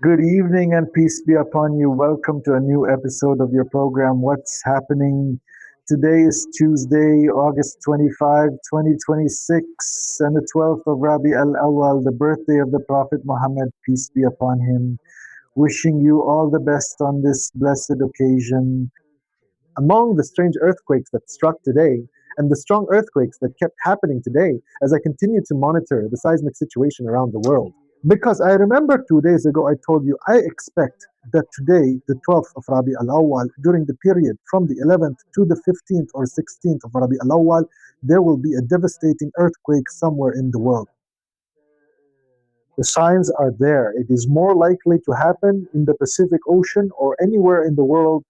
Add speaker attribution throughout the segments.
Speaker 1: Good evening and peace be upon you. Welcome to a new episode of your program, What's Happening? Today is Tuesday, August 25, 2026, and the 12th of Rabi al Awal, the birthday of the Prophet Muhammad, peace be upon him. Wishing you all the best on this blessed occasion. Among the strange earthquakes that struck today, and the strong earthquakes that kept happening today, as I continue to monitor the seismic situation around the world. Because I remember 2 days ago I told you I expect that today, the 12th of Rabi al Awal, during the period from the 11th to the 15th or 16th of Rabi al Awal, there will be a devastating earthquake somewhere in the world. The signs are there. It is more likely to happen in the Pacific Ocean or anywhere in the world,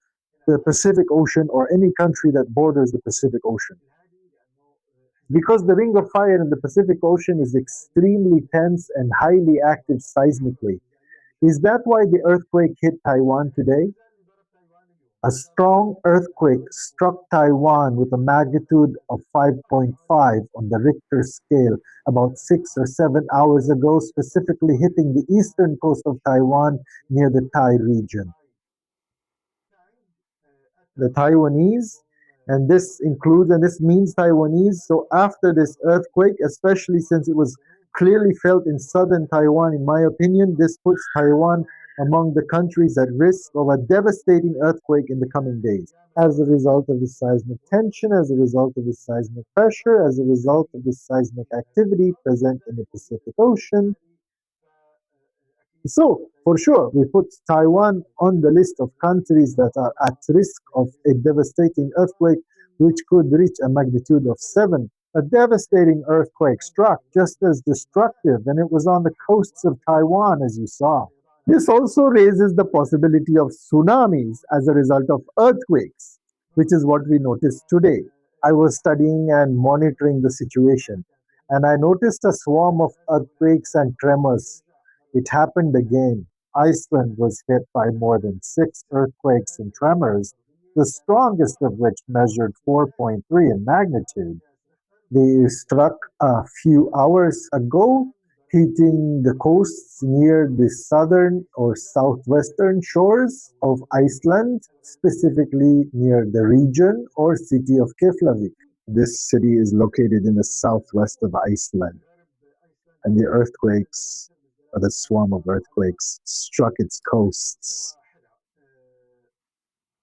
Speaker 1: the Pacific Ocean or any country that borders the Pacific Ocean. Because the ring of fire in the Pacific Ocean is extremely tense and highly active seismically. Is that why the earthquake hit Taiwan today? A strong earthquake struck Taiwan with a magnitude of 5.5 on the Richter scale about 6 or 7 hours ago, specifically hitting the eastern coast of Taiwan near the Tai region. The Taiwanese, and this means Taiwanese. So after this earthquake, especially since it was clearly felt in southern Taiwan, in my opinion, this puts Taiwan among the countries at risk of a devastating earthquake in the coming days. As a result of the seismic tension, as a result of the seismic pressure, as a result of the seismic activity present in the Pacific Ocean, so, for sure, we put Taiwan on the list of countries that are at risk of a devastating earthquake, which could reach a magnitude of 7. A devastating earthquake struck just as destructive, and it was on the coasts of Taiwan, as you saw. This also raises the possibility of tsunamis as a result of earthquakes, which is what we noticed today. I was studying and monitoring the situation, and I noticed a swarm of earthquakes and tremors. It happened again. Iceland was hit by more than 6 earthquakes and tremors, the strongest of which measured 4.3 in magnitude. They struck a few hours ago, hitting the coasts near the southern or southwestern shores of Iceland, specifically near the region or city of Keflavik. This city is located in the southwest of Iceland, and the earthquakes, or the swarm of earthquakes, struck its coasts.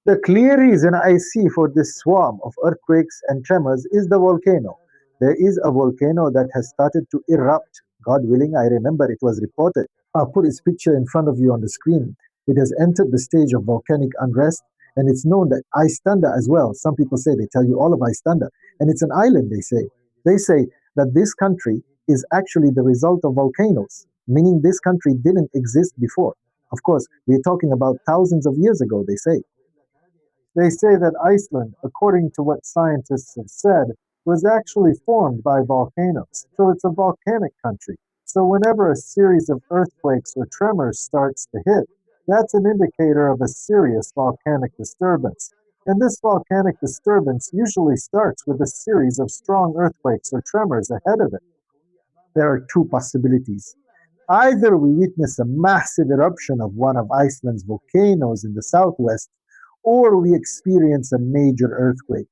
Speaker 1: The clear reason I see for this swarm of earthquakes and tremors is the volcano. There is a volcano that has started to erupt. God willing, I remember it was reported. I'll put its picture in front of you on the screen. It has entered the stage of volcanic unrest, and it's known that Iceland as well. Some people say they tell you all of Iceland, and it's an island, they say. They say that this country is actually the result of volcanoes, meaning this country didn't exist before. Of course, we're talking about thousands of years ago, they say. They say that Iceland, according to what scientists have said, was actually formed by volcanoes. So it's a volcanic country. So whenever a series of earthquakes or tremors starts to hit, that's an indicator of a serious volcanic disturbance. And this volcanic disturbance usually starts with a series of strong earthquakes or tremors ahead of it. There are two possibilities. Either we witness a massive eruption of one of Iceland's volcanoes in the southwest, or we experience a major earthquake.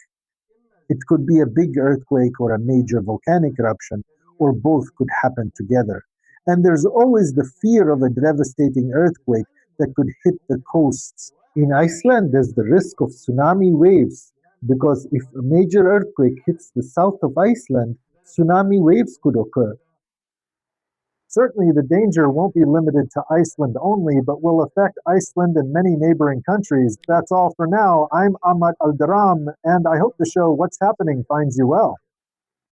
Speaker 1: It could be a big earthquake or a major volcanic eruption, or both could happen together. And there's always the fear of a devastating earthquake that could hit the coasts. In Iceland, there's the risk of tsunami waves, because if a major earthquake hits the south of Iceland, tsunami waves could occur. Certainly, the danger won't be limited to Iceland only, but will affect Iceland and many neighboring countries. That's all for now. I'm Ahmad Al-Dira, and I hope the show What's Happening finds you well.